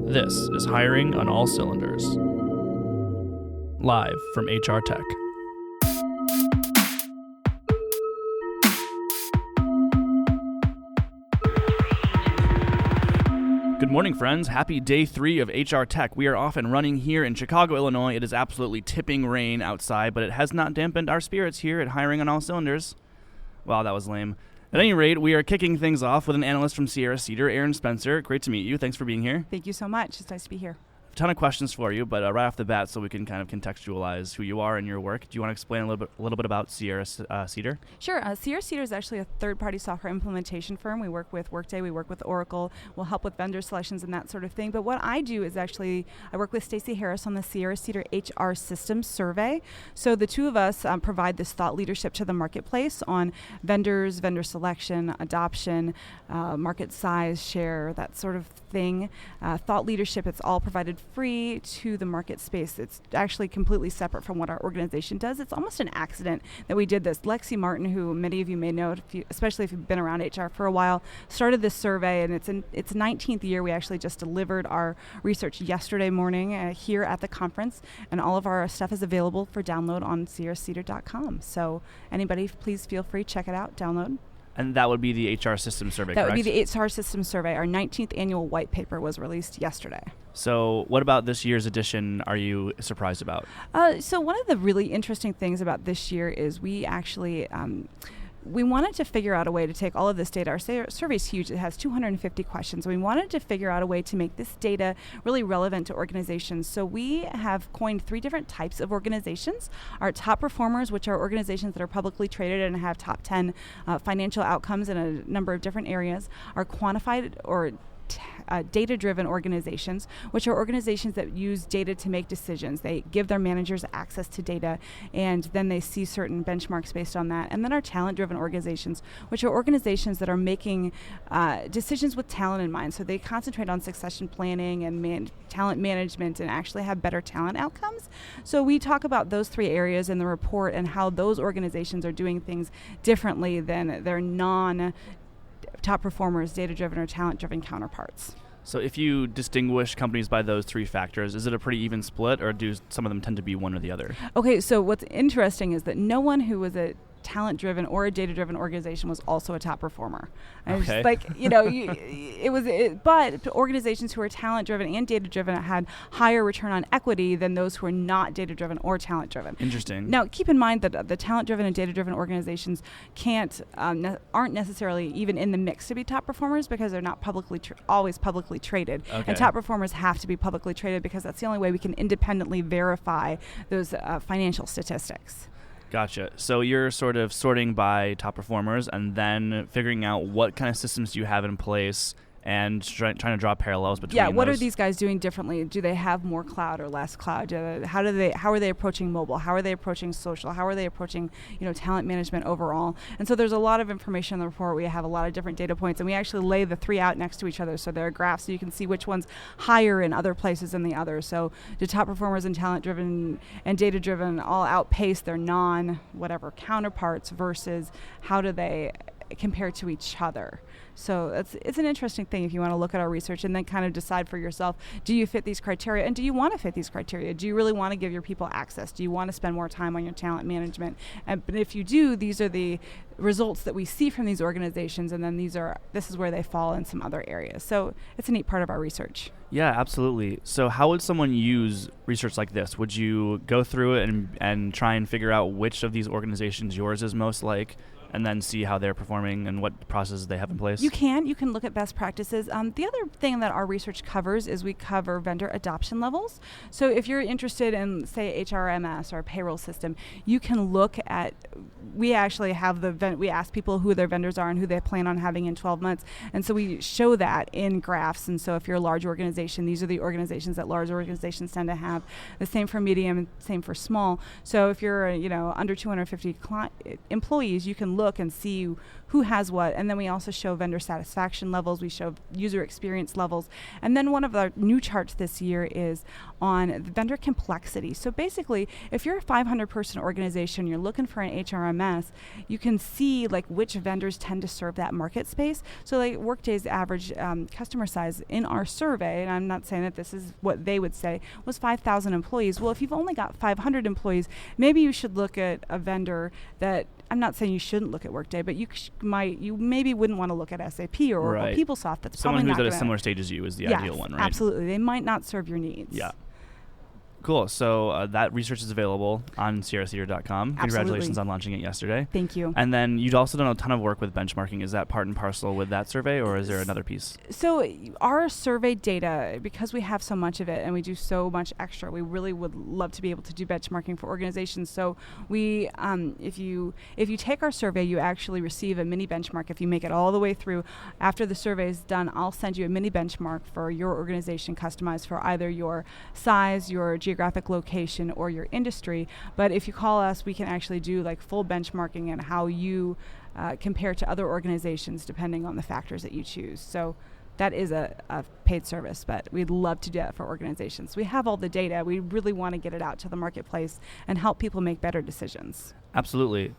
This is Hiring on All Cylinders. Live from HR Tech. Good morning, friends. Happy day 3 of HR Tech. We are off and running here in Chicago, Illinois. It is absolutely tipping rain outside, but it has not dampened our spirits here at Hiring on All Cylinders. Wow, that was lame. At any rate, we are kicking things off with an analyst from Cedar, Erin Spencer. Great to meet you. Thanks for being here. Thank you so much. It's nice to be here. A ton of questions for you, but right off the bat, so we can kind of contextualize who you are and your work. Do you want to explain a little bit about Cedar? Sure. Cedar is actually a third-party software implementation firm. We work with Workday, we work with Oracle. We'll help with vendor selections and that sort of thing. But what I do is actually, I work with Stacey Harris on the Cedar HR Systems Survey. So the two of us provide this thought leadership to the marketplace on vendors, vendor selection, adoption, market size, share, that sort of thing. Thought leadership, it's all provided free to the market space. It's actually completely separate from what our organization does. It's almost an accident that we did this. Lexi Martin, who many of you may know, especially if you've been around HR for a while, started this survey, and it's in its 19th year. We actually just delivered our research yesterday morning here at the conference, and all of our stuff is available for download on cedar.com. So anybody, please feel free, check it out, download. And that would be the HR Systems Survey, That correct? would be the HR Systems Survey. Our 19th annual white paper was released yesterday. So what about this year's edition are you surprised about? So one of the really interesting things about this year is we actually... we wanted to figure out a way to take all of this data. Our survey is huge. It has 250 questions. We wanted to figure out a way to make this data really relevant to organizations. So we have coined 3 different types of organizations. Our top performers, which are organizations that are publicly traded and have top 10 financial outcomes in a number of different areas. Our quantified or data-driven organizations, which are organizations that use data to make decisions. They give their managers access to data, and then they see certain benchmarks based on that. And then our talent-driven organizations, which are organizations that are making decisions with talent in mind. So they concentrate on succession planning and talent management and actually have better talent outcomes. So we talk about those 3 areas in the report and how those organizations are doing things differently than their top performers, data-driven or talent-driven counterparts. So if you distinguish companies by those 3 factors, is it a pretty even split, or do some of them tend to be one or the other? Okay, so what's interesting is that no one who was a talent-driven or a data-driven organization was also a top performer. And okay. It's like, but organizations who are talent-driven and data-driven had higher return on equity than those who are not data-driven or talent-driven. Interesting. Now, keep in mind that the talent-driven and data-driven organizations aren't necessarily even in the mix to be top performers because they're not always publicly traded. Okay. And top performers have to be publicly traded because that's the only way we can independently verify those financial statistics. Gotcha. So you're sort of sorting by top performers and then figuring out what kind of systems you have in place and trying to draw parallels between those. Yeah, what are these guys doing differently? Do they have more cloud or less cloud? How are they approaching mobile? How are they approaching social? How are they approaching, talent management overall? And so there's a lot of information in the report. We have a lot of different data points, and we actually lay the 3 out next to each other. So there are graphs so you can see which one's higher in other places than the others. So do top performers and talent-driven and data-driven all outpace their non-whatever counterparts versus how do they compare to each other? So it's an interesting thing if you want to look at our research and then kind of decide for yourself, do you fit these criteria, and do you want to fit these criteria? Do you really want to give your people access? Do you want to spend more time on your talent management? But if you do, these are the results that we see from these organizations, and then this is where they fall in some other areas. So it's a neat part of our research. Yeah, absolutely. So how would someone use research like this? Would you go through it and try and figure out which of these organizations yours is most like, and then see how they're performing and what processes they have in place? You can look at best practices. The other thing that our research covers is we cover vendor adoption levels. So if you're interested in, say, HRMS or a payroll system, you can look at, we actually have we ask people who their vendors are and who they plan on having in 12 months. And so we show that in graphs. And so if you're a large organization, these are the organizations that large organizations tend to have. The same for medium and same for small. So if you're, under 250 employees, you can look and see who has what, and then we also show vendor satisfaction levels, we show user experience levels, and then one of our new charts this year is on the vendor complexity. So basically, if you're a 500-person organization, you're looking for an HRMS WMS, you can see like which vendors tend to serve that market space. So like Workday's average customer size in our survey, and I'm not saying that this is what they would say, was 5,000 employees. Well, if you've only got 500 employees, maybe you should look at a vendor that, I'm not saying you shouldn't look at Workday, but you maybe wouldn't want to look at SAP or Oracle PeopleSoft. That's someone probably who's at a similar stage as you is the ideal one, right? Absolutely. They might not serve your needs. Yeah. Cool. So that research is available on cedar.com. Congratulations on launching it yesterday. Thank you. And then you'd also done a ton of work with benchmarking. Is that part and parcel with that survey, or is there another piece? So our survey data, because we have so much of it and we do so much extra, we really would love to be able to do benchmarking for organizations. So we, if you take our survey, you actually receive a mini benchmark. If you make it all the way through, after the survey is done, I'll send you a mini benchmark for your organization, customized for either your size, your geographic location, or your industry. But if you call us, we can actually do like full benchmarking and how you compare to other organizations depending on the factors that you choose. So that is a paid service, but we'd love to do that for organizations. We have all the data. We really want to get it out to the marketplace and help people make better decisions. Absolutely.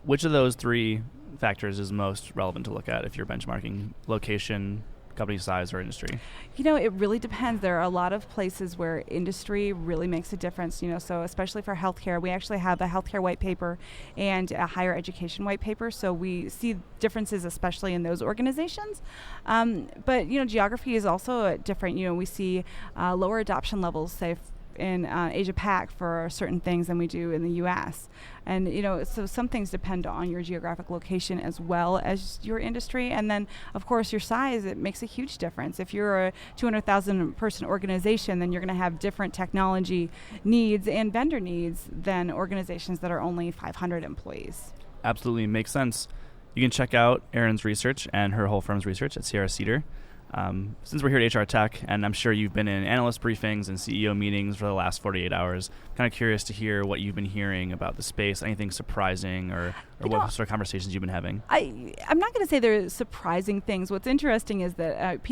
Which of those three factors is most relevant to look at if you're benchmarking: location, company size, or industry? It really depends. There are a lot of places where industry really makes a difference, so especially for healthcare. We actually have a healthcare white paper and a higher education white paper, so we see differences especially in those organizations. But geography is also different. We see lower adoption levels, say, in Asia Pac for certain things than we do in the U.S. And so some things depend on your geographic location as well as your industry. And then, of course, your size, it makes a huge difference. If you're a 200,000 person organization, then you're going to have different technology needs and vendor needs than organizations that are only 500 employees. Absolutely, makes sense. You can check out Erin's research and her whole firm's research at Sierra Cedar. Since we're here at HR Tech, and I'm sure you've been in analyst briefings and CEO meetings for the last 48 hours, kind of curious to hear what you've been hearing about the space, anything surprising or what sort of conversations you've been having. I'm not going to say they're surprising things. What's interesting is that I've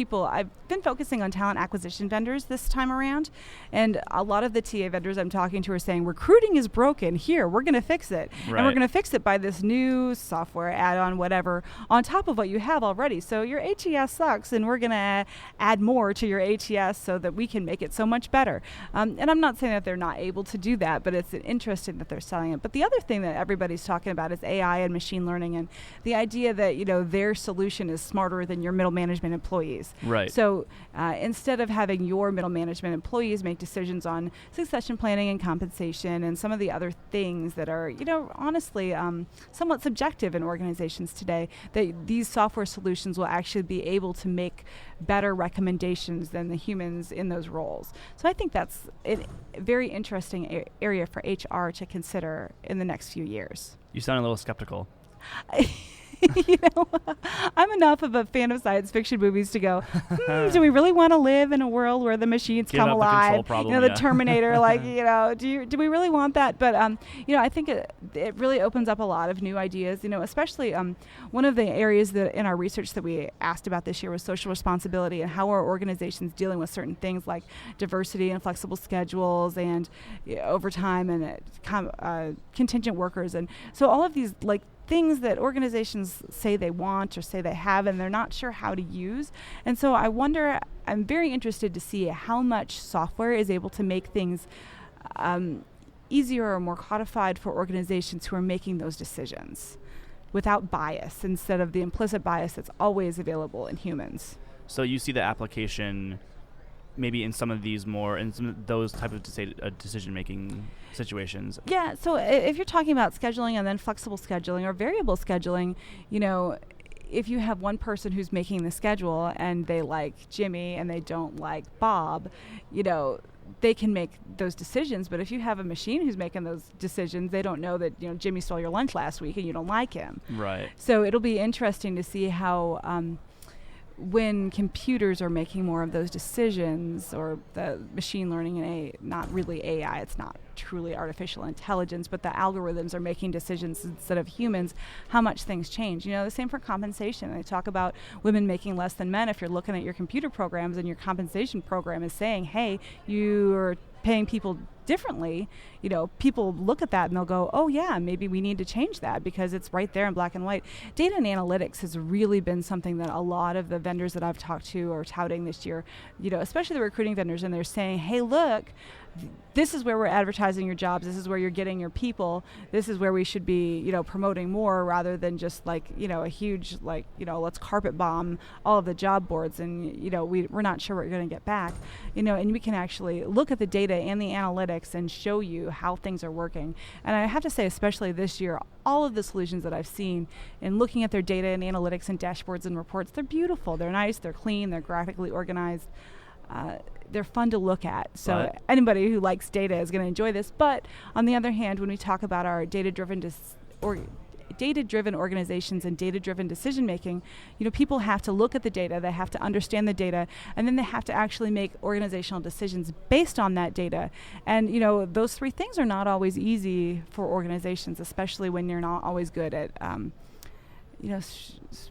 been focusing on talent acquisition vendors this time around, and a lot of the TA vendors I'm talking to are saying, recruiting is broken. Here, we're going to fix it. Right. And we're going to fix it by this new software add-on, whatever, on top of what you have already. So your ATS sucks, and we're going to add more to your ATS so that we can make it so much better. And I'm not saying that they're not able to do that, but it's interesting that they're selling it. But the other thing that everybody's talking about is AI and machine learning, and the idea that their solution is smarter than your middle management employees. Right. So instead of having your middle management employees make decisions on succession planning and compensation and some of the other things that are honestly somewhat subjective in organizations today, that these software solutions will actually be able to make better recommendations than the humans in those roles. So I think that's a very interesting area for HR to consider in the next few years. You sound a little skeptical. I'm enough of a fan of science fiction movies to go, do we really want to live in a world where the machines come alive? The Terminator, do we really want that? But, I think it really opens up a lot of new ideas, especially one of the areas that in our research that we asked about this year was social responsibility and how are organizations dealing with certain things like diversity and flexible schedules and overtime and contingent workers. And so all of these things that organizations say they want or say they have and they're not sure how to use. And so I'm very interested to see how much software is able to make things easier or more codified for organizations who are making those decisions without bias, instead of the implicit bias that's always available in humans. So you see the application maybe in some of those type of decision-making situations. Yeah, so if you're talking about scheduling and then flexible scheduling or variable scheduling, if you have one person who's making the schedule and they like Jimmy and they don't like Bob, they can make those decisions. But if you have a machine who's making those decisions, they don't know that, Jimmy stole your lunch last week and you don't like him. Right. So it'll be interesting to see how when computers are making more of those decisions, or the machine learning and not really AI, it's not truly artificial intelligence, but the algorithms are making decisions instead of humans, how much things change. The same for compensation. They talk about women making less than men. If you're looking at your computer programs and your compensation program is saying, hey, you're paying people differently, people look at that and they'll go, oh yeah, maybe we need to change that because it's right there in black and white. Data and analytics has really been something that a lot of the vendors that I've talked to are touting this year, especially the recruiting vendors, and they're saying, hey, look, this is where we're advertising your jobs. This is where you're getting your people. This is where we should be, promoting more rather than just like, a huge, like, let's carpet bomb all of the job boards and, we're not sure what you're going to get back, and we can actually look at the data and the analytics and show you how things are working. And I have to say, especially this year, all of the solutions that I've seen in looking at their data and analytics and dashboards and reports, they're beautiful. They're nice. They're clean. They're graphically organized. They're fun to look at. So anybody who likes data is going to enjoy this. But on the other hand, when we talk about our data-driven organizations and data-driven decision-making, people have to look at the data, they have to understand the data, and then they have to actually make organizational decisions based on that data. And, those three things are not always easy for organizations, especially when you're not always good at,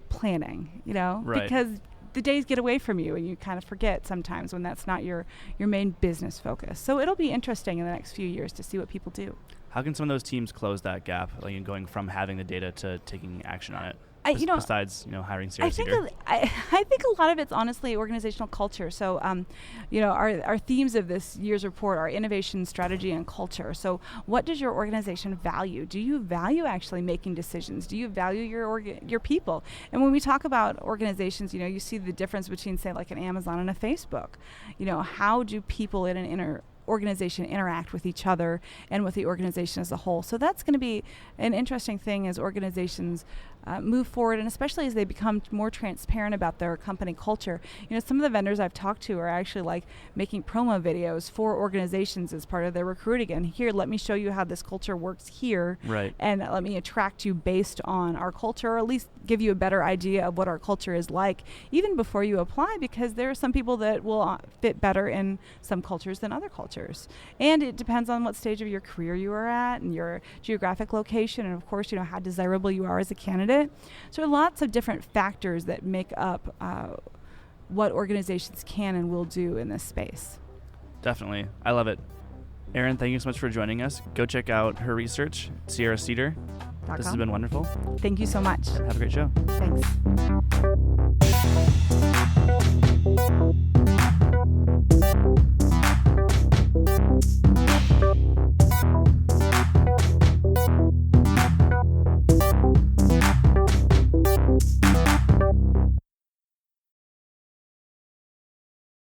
planning, Right. Because the days get away from you and you kind of forget sometimes when that's not your main business focus. So it'll be interesting in the next few years to see what people do. How can some of those teams close that gap, like going from having the data to taking action on it? Besides, hiring serious Cedar. I think a lot of it's honestly organizational culture. So, our themes of this year's report are innovation, strategy, and culture. So what does your organization value? Do you value actually making decisions? Do you value your people? And when we talk about organizations, you see the difference between, say, like an Amazon and a Facebook. How do people in an organization interact with each other and with the organization as a whole? So that's going to be an interesting thing as organizations move forward, and especially as they become more transparent about their company culture. Some of the vendors I've talked to are actually like making promo videos for organizations as part of their recruiting. And here, let me show you how this culture works here, right? And let me attract you based on our culture, or at least give you a better idea of what our culture is like, even before you apply, because there are some people that will fit better in some cultures than other cultures. And it depends on what stage of your career you are at and your geographic location, and of course, how desirable you are as a candidate. So there are lots of different factors that make up what organizations can and will do in this space. Definitely. I love it. Erin, thank you so much for joining us. Go check out her research, Sierra Cedar. This has been wonderful. Thank you so much. Have a great show. Thanks.